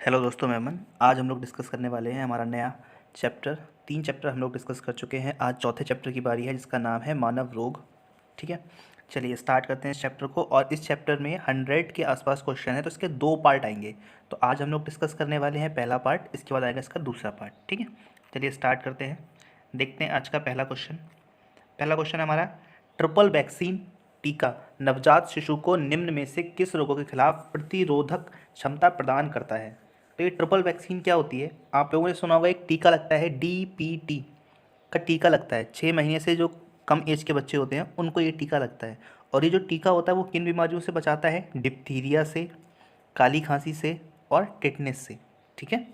Hello दोस्तों, मैं अमन। आज हम लोग डिस्कस करने वाले हैं हमारा नया चैप्टर। 3 चैप्टर हम लोग डिस्कस कर चुके हैं। आज चौथे चैप्टर की बारी है जिसका नाम है मानव रोग। ठीक है, चलिए स्टार्ट करते हैं इस चैप्टर को। और इस चैप्टर में 100 के आसपास क्वेश्चन है, तो इसके 2 पार्ट आएंगे। तो आज हम लोग डिस्कस करने वाले हैं पहला पार्ट, इसके बाद आएगा इसका दूसरा पार्ट। ठीक है, चलिए स्टार्ट करते हैं। देखते हैं आज का पहला क्वेश्चन। पहला क्वेश्चन है हमारा, ट्रिपल वैक्सीन टीका नवजात शिशु को निम्न में से किस रोगों के खिलाफ प्रतिरोधक क्षमता प्रदान करता है। तो ये ट्रिपल वैक्सीन क्या होती है? आप लोगों ने सुना होगा, एक टीका लगता है, डीपीटी का टीका लगता है। 6 महीने से जो कम एज के बच्चे होते हैं उनको ये टीका लगता है। और ये जो टीका होता है वो किन बीमारियों से बचाता है? डिप्थीरिया से, काली खांसी से और टेटनस से। ठीक है,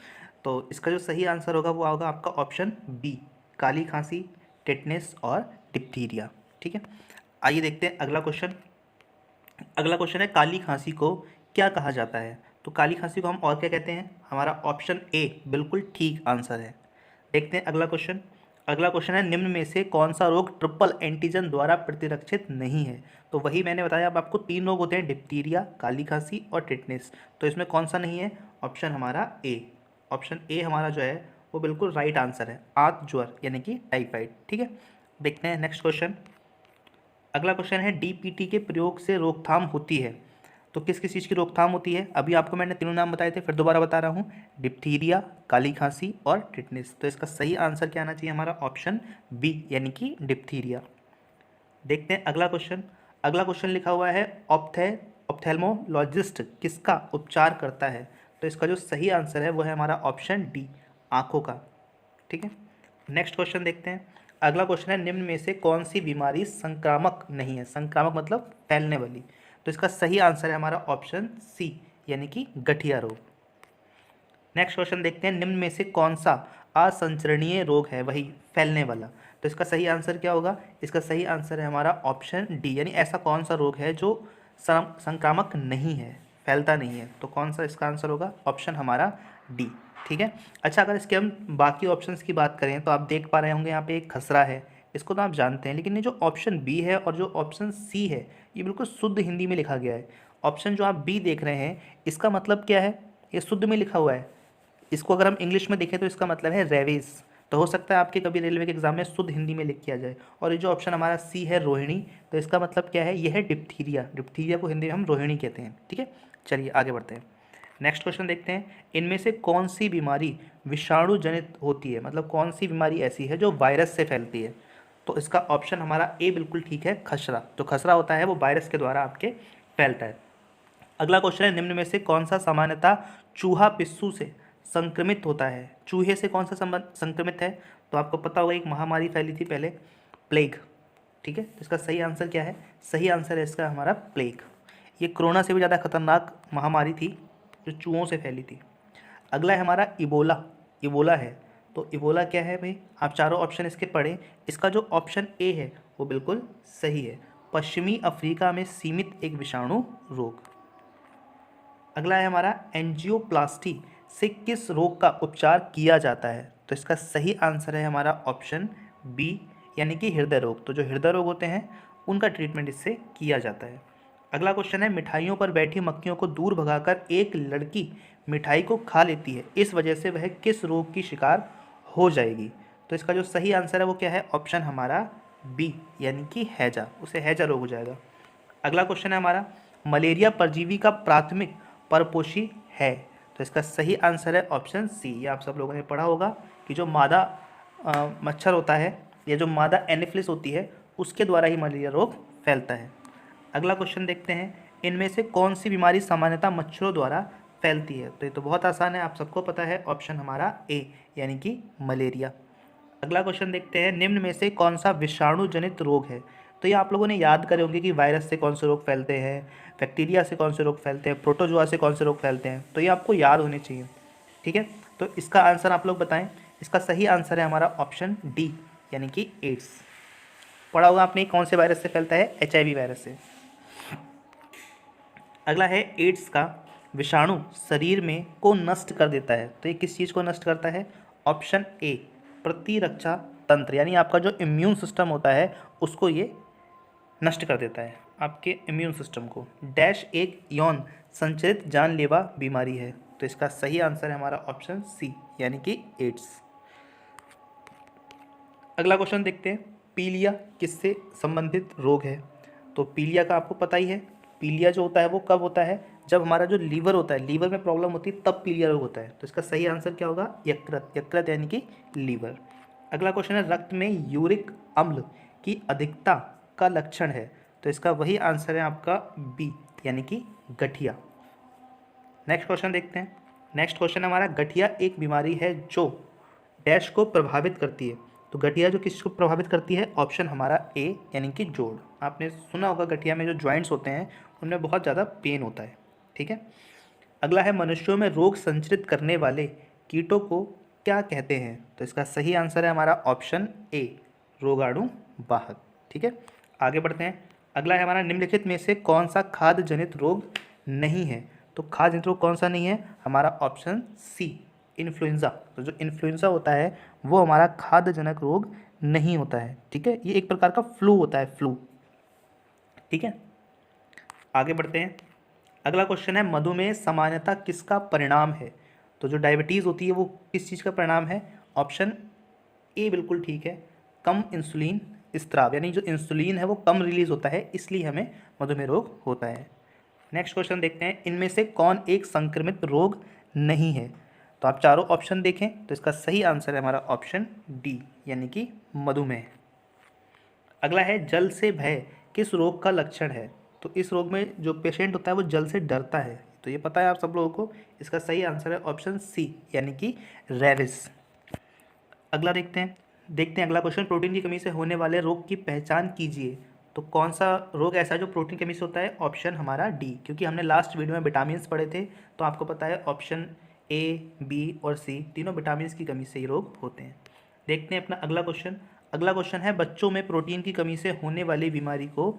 तो इसका जो सही आंसर होगा वो होगा आपका ऑप्शन बी, काली खांसी, टेटनस और डिप्थीरिया। ठीक है, आइए देखते हैं अगला क्वेश्चन। अगला क्वेश्चन है, काली खांसी को क्या कहा जाता है? तो काली खांसी को हम और क्या कहते हैं? हमारा ऑप्शन ए बिल्कुल ठीक आंसर है। देखते हैं अगला क्वेश्चन। अगला क्वेश्चन है, निम्न में से कौन सा रोग ट्रिपल एंटीजन द्वारा प्रतिरक्षित नहीं है? तो वही मैंने बताया, अब आपको 3 रोग होते हैं, डिप्थीरिया, काली खांसी और टेटनस। तो इसमें कौन सा नहीं है? ऑप्शन हमारा ए। ऑप्शन ए हमारा जो है वो बिल्कुल राइट आंसर है, आंत ज्वर यानी कि टाइफाइड। ठीक है, देखते हैं नेक्स्ट क्वेश्चन। अगला क्वेश्चन है, डीपीटी के प्रयोग से रोकथाम होती है। तो किस किस चीज़ की रोकथाम होती है? अभी आपको मैंने तीनों नाम बताए थे, फिर दोबारा बता रहा हूँ, डिप्थीरिया, काली खांसी और टेटनस। तो इसका सही आंसर क्या आना चाहिए? हमारा ऑप्शन बी यानी कि डिप्थीरिया। देखते हैं अगला क्वेश्चन। अगला क्वेश्चन लिखा हुआ है, ऑप्थेल्मोलॉजिस्ट किसका उपचार करता है? तो इसका जो सही आंसर है वो है हमारा ऑप्शन डी, आँखों का। ठीक है, नेक्स्ट क्वेश्चन देखते हैं। अगला क्वेश्चन है, निम्न में से कौन सी बीमारी संक्रामक नहीं है? संक्रामक मतलब फैलने वाली। तो इसका सही आंसर है हमारा ऑप्शन सी यानी कि गठिया रोग। नेक्स्ट क्वेश्चन देखते हैं, निम्न में से कौन सा असंचरणीय रोग है, वही फैलने वाला? तो इसका सही आंसर क्या होगा? इसका सही आंसर है हमारा ऑप्शन डी, यानी ऐसा कौन सा रोग है जो संक्रामक नहीं है, फैलता नहीं है। तो कौन सा इसका आंसर होगा? ऑप्शन हमारा डी। ठीक है, अच्छा, अगर इसके हम बाकी ऑप्शंस की बात करें तो आप देख पा रहे होंगे यहाँ पे एक खसरा है, इसको तो आप जानते हैं। लेकिन ये जो ऑप्शन बी है और जो ऑप्शन सी है ये बिल्कुल शुद्ध हिंदी में लिखा गया है। ऑप्शन जो आप बी देख रहे हैं इसका मतलब क्या है? ये शुद्ध में लिखा हुआ है। इसको अगर हम इंग्लिश में देखें तो इसका मतलब है रेवेज। तो हो सकता है आपके कभी रेलवे के एग्जाम में शुद्ध हिंदी में लिख किया जाए। और ये जो ऑप्शन हमारा सी है, रोहिणी, तो इसका मतलब क्या है? यह है डिप्थीरिया। डिप्थीरिया को हिंदी में हम रोहिणी कहते हैं। ठीक है, चलिए आगे बढ़ते हैं। नेक्स्ट क्वेश्चन देखते हैं, इनमें से कौन सी बीमारी विषाणु जनित होती है? मतलब कौन सी बीमारी ऐसी है जो वायरस से फैलती है? तो इसका ऑप्शन हमारा ए बिल्कुल ठीक है, खसरा। जो खसरा होता है वो वायरस के द्वारा आपके फैलता है। अगला क्वेश्चन है, निम्न में से कौन सा सामान्यतः चूहा पिस्सू से संक्रमित होता है? चूहे से कौन सा संक्रमित है? तो आपको पता होगा एक महामारी फैली थी पहले, प्लेग। ठीक है, तो इसका सही आंसर क्या है? सही आंसर है इसका हमारा प्लेग। ये कोरोना से भी ज़्यादा खतरनाक महामारी थी जो चूहों से फैली थी। अगला है हमारा इबोला। इबोला है, तो इबोला क्या है भाई? आप चारों ऑप्शन इसके पढ़ें। इसका जो ऑप्शन ए है वो बिल्कुल सही है, पश्चिमी अफ्रीका में सीमित एक विषाणु रोग। अगला है हमारा, एंजियोप्लास्टी से किस रोग का उपचार किया जाता है? तो इसका सही आंसर है हमारा ऑप्शन बी यानी कि हृदय रोग। तो जो हृदय रोग होते हैं उनका ट्रीटमेंट इससे किया जाता है। अगला क्वेश्चन है, मिठाइयों पर बैठी मक्खियों को दूर भगाकर एक लड़की मिठाई को खा लेती है, इस वजह से वह किस रोग की शिकार हो जाएगी? तो इसका जो सही आंसर है वो क्या है? ऑप्शन हमारा बी यानी कि हैजा, उसे हैजा रोग हो जाएगा। अगला क्वेश्चन है हमारा, मलेरिया परजीवी का प्राथमिक परपोषी है? तो इसका सही आंसर है ऑप्शन सी। ये आप सब लोगों ने पढ़ा होगा कि जो मादा मच्छर होता है या जो मादा एनोफिलिस होती है उसके द्वारा ही मलेरिया रोग फैलता है। अगला क्वेश्चन देखते हैं, इनमें से कौन सी बीमारी सामान्यतः मच्छरों द्वारा फैलती है? तो ये तो बहुत आसान है, आप सबको पता है, ऑप्शन हमारा ए यानी कि मलेरिया। अगला क्वेश्चन देखते हैं, निम्न में से कौन सा विषाणु जनित रोग है? तो ये आप लोगों ने याद करे होंगे कि वायरस से कौन से रोग फैलते हैं, बैक्टीरिया से कौन से रोग फैलते हैं, प्रोटोजोआ से कौन से रोग फैलते हैं। तो ये आपको याद होने चाहिए। ठीक है, तो इसका आंसर आप लोग बताएं। इसका सही आंसर है हमारा ऑप्शन डी यानी कि एड्स। पढ़ा होगा आपने कौन से वायरस से फैलता है? HIV वायरस से। अगला है, एड्स का विषाणु शरीर में को नष्ट कर देता है। तो ये किस चीज़ को नष्ट करता है? ऑप्शन ए, प्रतिरक्षा तंत्र, यानी आपका जो इम्यून सिस्टम होता है उसको ये नष्ट कर देता है, आपके इम्यून सिस्टम को। डैश एक यौन संचरित जानलेवा बीमारी है। तो इसका सही आंसर है हमारा ऑप्शन सी यानी कि एड्स। अगला क्वेश्चन देखते हैं, पीलिया किससे संबंधित रोग है? तो पीलिया का आपको पता ही है, पीलिया जो होता है वो कब होता है? जब हमारा जो लीवर होता है, लीवर में प्रॉब्लम होती है तब पीलिया रोग होता है। तो इसका सही आंसर क्या होगा? यकृत, यकृत यानी कि लीवर। अगला क्वेश्चन है, रक्त में यूरिक अम्ल की अधिकता का लक्षण है? तो इसका वही आंसर है आपका बी यानी कि गठिया। नेक्स्ट क्वेश्चन देखते हैं। नेक्स्ट क्वेश्चन हमारा, गठिया एक बीमारी है जो डैश को प्रभावित करती है? तो गठिया जो किसको प्रभावित करती है? ऑप्शन हमारा ए यानी कि जोड़। आपने सुना होगा गठिया में जो जॉइंट्स होते हैं उनमें बहुत ज़्यादा पेन होता है। ठीक है। अगला है, मनुष्यों में रोग संचरित करने वाले कीटों को क्या कहते हैं? तो इसका सही आंसर है हमारा ऑप्शन ए, रोगाणु वाहक। ठीक है, आगे बढ़ते हैं। अगला है हमारा, निम्नलिखित में से कौन सा खाद्य जनित रोग नहीं है? तो खाद्य जनित रोग कौन सा नहीं है? हमारा ऑप्शन सी, इन्फ्लुएंजा। तो जो इन्फ्लुएंजा होता है वो हमारा खाद्य जनक रोग नहीं होता है। ठीक है, ये एक प्रकार का फ्लू होता है, फ्लू। ठीक है, आगे बढ़ते हैं। अगला क्वेश्चन है, मधुमेह सामान्यतः किसका परिणाम है? तो जो डायबिटीज़ होती है वो किस चीज़ का परिणाम है? ऑप्शन ए बिल्कुल ठीक है, कम इंसुलिन स्त्राव, यानी जो इंसुलिन है वो कम रिलीज होता है, इसलिए हमें मधुमेह रोग होता है। नेक्स्ट क्वेश्चन देखते हैं, इनमें से कौन एक संक्रमित रोग नहीं है? तो आप चारों ऑप्शन देखें तो इसका सही आंसर है हमारा ऑप्शन डी यानी कि मधुमेह। अगला है, जल से भय किस रोग का लक्षण है? तो इस रोग में जो पेशेंट होता है वो जल से डरता है, तो ये पता है आप सब लोगों को। इसका सही आंसर है ऑप्शन सी यानी कि रेबिस। अगला देखते हैं अगला क्वेश्चन, प्रोटीन की कमी से होने वाले रोग की पहचान कीजिए। तो कौन सा रोग ऐसा है जो प्रोटीन की कमी से होता है? ऑप्शन हमारा डी, क्योंकि हमने लास्ट वीडियो में विटामिन पढ़े थे तो आपको पता है ऑप्शन ए, बी और सी तीनों विटामिन की कमी से ही रोग होते हैं। देखते हैं अपना अगला क्वेश्चन। अगला क्वेश्चन है, बच्चों में प्रोटीन की कमी से होने वाली बीमारी को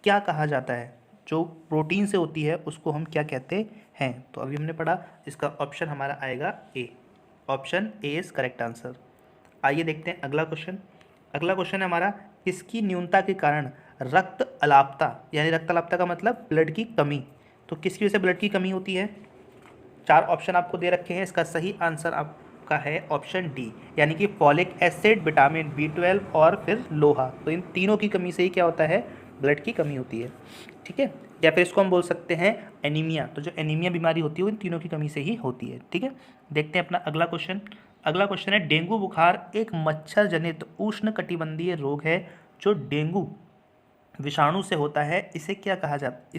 क्या कहा जाता है? जो प्रोटीन से होती है उसको हम क्या कहते हैं? तो अभी हमने पढ़ा, इसका ऑप्शन हमारा आएगा A, option A is correct answer. आइए देखते हैं अगला क्वेश्चन। अगला क्वेश्चन है हमारा, किसकी न्यूनता के कारण रक्त अलापता, यानी रक्त अलापता का मतलब ब्लड की कमी, तो किसकी वजह से ब्लड की कमी होती है? चार ऑप्शन आपको दे रखे हैं, इसका सही आंसर आपका है ऑप्शन डी यानी कि फॉलिक एसिड, विटामिन B12 और फिर लोहा। तो इन तीनों की कमी से ही क्या होता है? ब्लड की कमी होती है। ठीक है, या फिर इसको हम बोल सकते हैं एनीमिया। तो जो एनीमिया बीमारी होती है वो इन तीनों की कमी से ही होती है। ठीक है, देखते हैं अपना अगला क्वेश्चन। अगला क्वेश्चन है, डेंगू बुखार एक मच्छर जनित उष्णकटिबंधीय रोग है जो डेंगू विषाणु से होता है, इसे क्या कहा जाता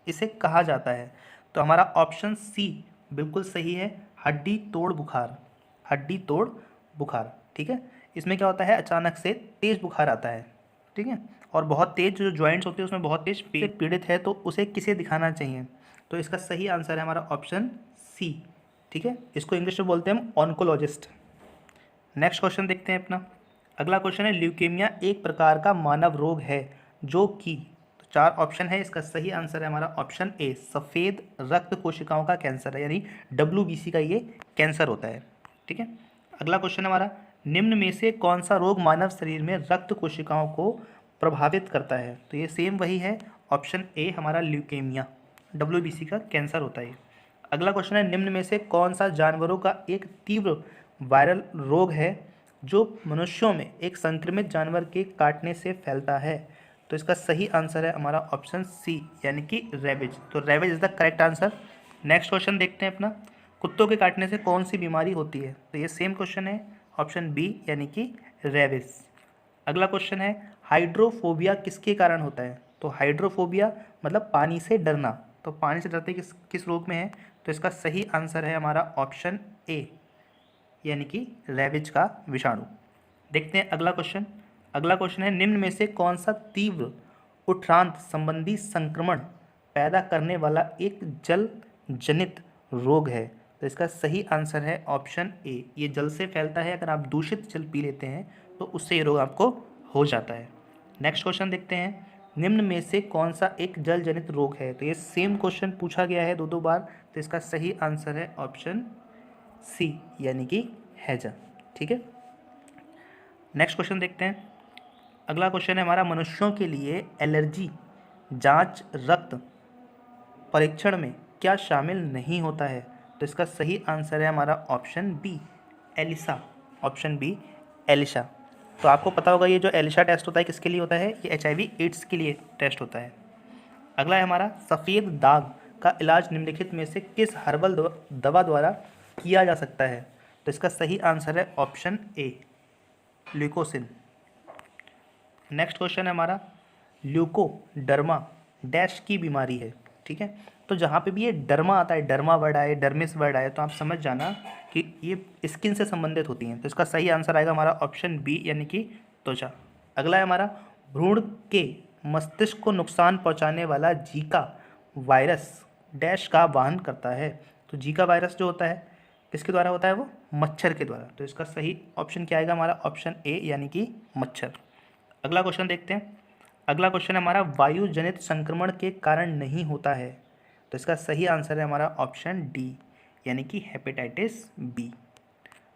इसे कहा जाता है? तो हमारा ऑप्शन सी बिल्कुल सही है, हड्डी तोड़ बुखार, हड्डी तोड़ बुखार। ठीक है, इसमें क्या होता है? अचानक से तेज बुखार आता है। ठीक है, और बहुत तेज जो जॉइंट्स होते हैं उसमें बहुत तेज पीड़ित है, तो उसे किसे दिखाना चाहिए? तो इसका सही आंसर है हमारा ऑप्शन सी। ठीक है, इसको इंग्लिश में बोलते हैं हम ऑन्कोलॉजिस्ट। नेक्स्ट क्वेश्चन देखते हैं अपना। अगला क्वेश्चन है, ल्यूकेमिया एक प्रकार का मानव रोग है जो कि, तो चार ऑप्शन है, इसका सही आंसर है हमारा ऑप्शन ए, सफ़ेद रक्त कोशिकाओं का कैंसर है, यानी WBC का ये कैंसर होता है। ठीक है, अगला क्वेश्चन हमारा, निम्न में से कौन सा रोग मानव शरीर में रक्त कोशिकाओं को प्रभावित करता है? तो ये सेम वही है, ऑप्शन ए हमारा ल्यूकेमिया, WBC का कैंसर होता है। अगला क्वेश्चन है, निम्न में से कौन सा जानवरों का एक तीव्र वायरल रोग है जो मनुष्यों में एक संक्रमित जानवर के काटने से फैलता है? तो इसका सही आंसर है हमारा ऑप्शन सी यानी कि रेबिज। तो rabies is the correct answer. Next question देखते हैं अपना, कुत्तों के काटने से कौन सी बीमारी होती है? तो ये सेम क्वेश्चन है, ऑप्शन बी यानी कि रेबिज। अगला क्वेश्चन है, हाइड्रोफोबिया किसके कारण होता है? तो हाइड्रोफोबिया मतलब पानी से डरना, तो पानी से डरते किस रोग में है? तो इसका सही आंसर है हमारा ऑप्शन ए यानी कि रेबिज का विषाणु। देखते हैं अगला क्वेश्चन। अगला क्वेश्चन है, निम्न में से कौन सा तीव्र उत्क्रांत संबंधी संक्रमण पैदा करने वाला एक जल जनित रोग है? तो इसका सही आंसर है ऑप्शन ए, ये जल से फैलता है, अगर आप दूषित जल पी लेते हैं तो उससे ये रोग आपको हो जाता है। नेक्स्ट क्वेश्चन देखते हैं, निम्न में से कौन सा एक जल जनित रोग है? तो ये सेम क्वेश्चन पूछा गया है दो बार, तो इसका सही आंसर है ऑप्शन सी यानी कि हैजा। ठीक है, नेक्स्ट क्वेश्चन देखते हैं। अगला क्वेश्चन है हमारा, मनुष्यों के लिए एलर्जी जांच रक्त परीक्षण में क्या शामिल नहीं होता है? तो इसका सही आंसर है हमारा option B, ELISA. Option B, ELISA. तो आपको पता होगा ये जो एलिसा टेस्ट होता है किसके लिए होता है, ये HIV एड्स के लिए टेस्ट होता है। अगला है हमारा सफ़ेद दाग का इलाज निम्नलिखित में से किस हर्बल दवा द्वारा किया जा सकता है। तो इसका सही आंसर है ऑप्शन ए, ल्यूकोसिन। नेक्स्ट क्वेश्चन है हमारा ल्यूकोडर्मा डैश की बीमारी है। ठीक है, तो जहाँ पे भी ये डर्मा आता है, डर्मा वर्ड आए, डर्मिस वर्ड आए, तो आप समझ जाना कि ये स्किन से संबंधित होती हैं। तो इसका सही आंसर आएगा हमारा ऑप्शन बी, यानी कि त्वचा। अगला है हमारा भ्रूण के मस्तिष्क को नुकसान पहुंचाने वाला जीका वायरस डैश का वाहन करता है। तो जीका वायरस जो होता है किसके द्वारा होता है, वो मच्छर के द्वारा। तो इसका सही ऑप्शन क्या आएगा हमारा ऑप्शन ए, यानी कि मच्छर। अगला क्वेश्चन देखते हैं। अगला क्वेश्चन हमारा वायु जनित संक्रमण के कारण नहीं होता है। तो इसका सही आंसर है हमारा ऑप्शन डी, यानी कि हेपेटाइटिस बी।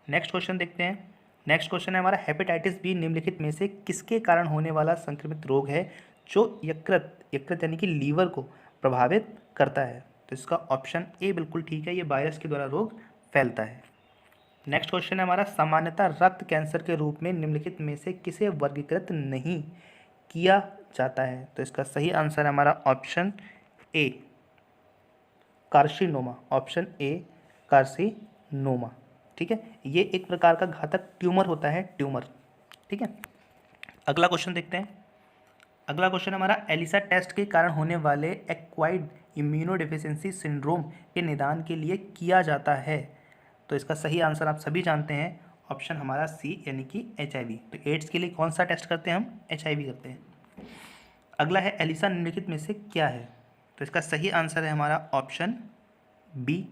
नेक्स्ट क्वेश्चन देखते हैं। नेक्स्ट क्वेश्चन है हमारा हेपेटाइटिस बी निम्नलिखित में से किसके कारण होने वाला संक्रमित रोग है जो यकृत यानी कि लीवर को प्रभावित करता है। तो इसका ऑप्शन ए बिल्कुल ठीक है, ये वायरस के द्वारा रोग फैलता है। नेक्स्ट क्वेश्चन है हमारा सामान्यतः रक्त कैंसर के रूप में निम्नलिखित में से किसे वर्गीकृत नहीं किया जाता है। तो इसका सही आंसर है हमारा option A, carcinoma. Option A, carcinoma. ठीक है, ये एक प्रकार का घातक ट्यूमर होता है, ट्यूमर। ठीक है, अगला क्वेश्चन देखते हैं। अगला क्वेश्चन हमारा एलिसा टेस्ट के कारण होने वाले एक्वायर्ड इम्यूनोडेफिशिएंसी सिंड्रोम के निदान के लिए किया जाता है। तो इसका सही आंसर आप सभी जानते हैं, ऑप्शन हमारा सी, यानी कि HIV। तो एड्स के लिए कौन सा टेस्ट करते हैं हम, HIV करते हैं। अगला है एलिसा निम्नलिखित में से क्या है। तो इसका सही आंसर है हमारा ऑप्शन बी,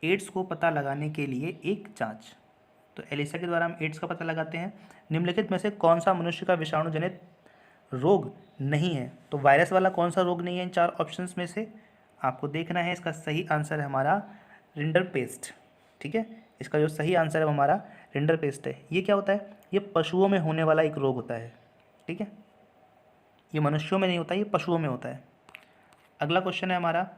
एड्स को पता लगाने के लिए एक जांच। तो एलिसा के द्वारा हम एड्स का पता लगाते हैं। निम्नलिखित में से कौन सा मनुष्य का विषाणु जनित रोग नहीं है। तो वायरस वाला कौन सा रोग नहीं है इन चार ऑप्शंस में से, आपको देखना है। इसका सही आंसर है हमारा रिंडरपेस्ट। ठीक है, इसका जो सही आंसर है वो हमारा रिंडरपेस्ट है। ये क्या होता है, ये पशुओं में होने वाला एक रोग होता है। ठीक है, ये मनुष्यों में नहीं होता, ये पशुओं में होता है। अगला क्वेश्चन है हमारा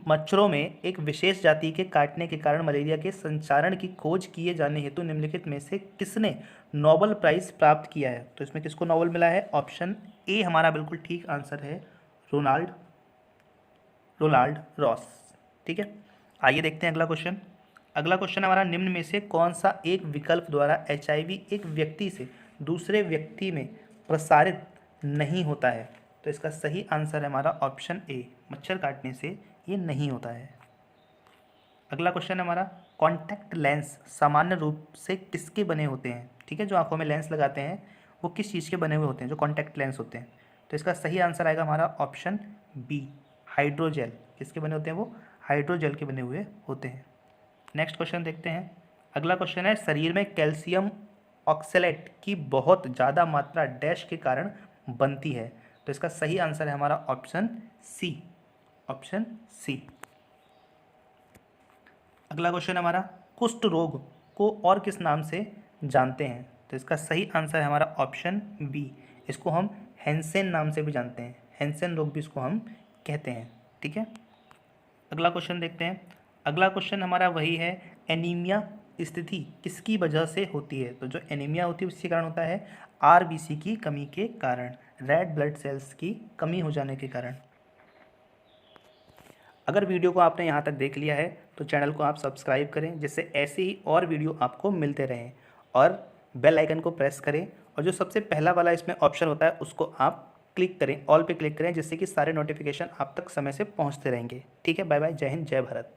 मच्छरों में एक विशेष जाति के काटने के कारण मलेरिया के संचारण की खोज किए जाने हेतु निम्नलिखित में से किसने नोबेल प्राइज प्राप्त किया है। तो इसमें किसको नोबेल मिला है, ऑप्शन ए हमारा बिल्कुल ठीक आंसर है, रोनाल्ड रॉस। ठीक है, आइए देखते हैं अगला क्वेश्चन। अगला क्वेश्चन हमारा निम्न में से कौन सा एक विकल्प द्वारा HIV एक व्यक्ति से दूसरे व्यक्ति में प्रसारित नहीं होता है। तो इसका सही आंसर है हमारा ऑप्शन ए, मच्छर काटने से ये नहीं होता है। अगला क्वेश्चन है हमारा कॉन्टैक्ट लेंस सामान्य रूप से किसके बने होते हैं। ठीक है, जो आंखों में लेंस लगाते हैं वो किस चीज़ के बने हुए होते हैं, जो कॉन्टैक्ट लेंस होते हैं। तो इसका सही आंसर आएगा हमारा ऑप्शन बी, हाइड्रोजेल। किसके बने होते हैं, वो हाइड्रोजेल के बने हुए होते हैं। नेक्स्ट क्वेश्चन देखते हैं। अगला क्वेश्चन है शरीर में कैल्शियम ऑक्सलेट की बहुत ज़्यादा मात्रा डैश के कारण बनती है। तो इसका सही आंसर है हमारा ऑप्शन सी, ऑप्शन सी। अगला क्वेश्चन हमारा कुष्ठ रोग को और किस नाम से जानते हैं। तो इसका सही आंसर है हमारा ऑप्शन बी, इसको हम हैंसेन नाम से भी जानते हैं, हैंसेन रोग भी इसको हम कहते हैं। ठीक है, अगला क्वेश्चन देखते हैं। अगला क्वेश्चन हमारा वही है, एनीमिया स्थिति किसकी वजह से होती है। तो जो एनीमिया होती है उसके कारण होता है RBC की कमी के कारण, रेड ब्लड सेल्स की कमी हो जाने के कारण। अगर वीडियो को आपने यहाँ तक देख लिया है तो चैनल को आप सब्सक्राइब करें, जिससे ऐसे ही और वीडियो आपको मिलते रहें, और बेल आइकन को प्रेस करें, और जो सबसे पहला वाला इसमें ऑप्शन होता है उसको आप क्लिक करें, ऑल पे क्लिक करें, जिससे कि सारे नोटिफिकेशन आप तक समय से पहुँचते रहेंगे। ठीक है, बाय बाय, जय हिंद, जय भारत।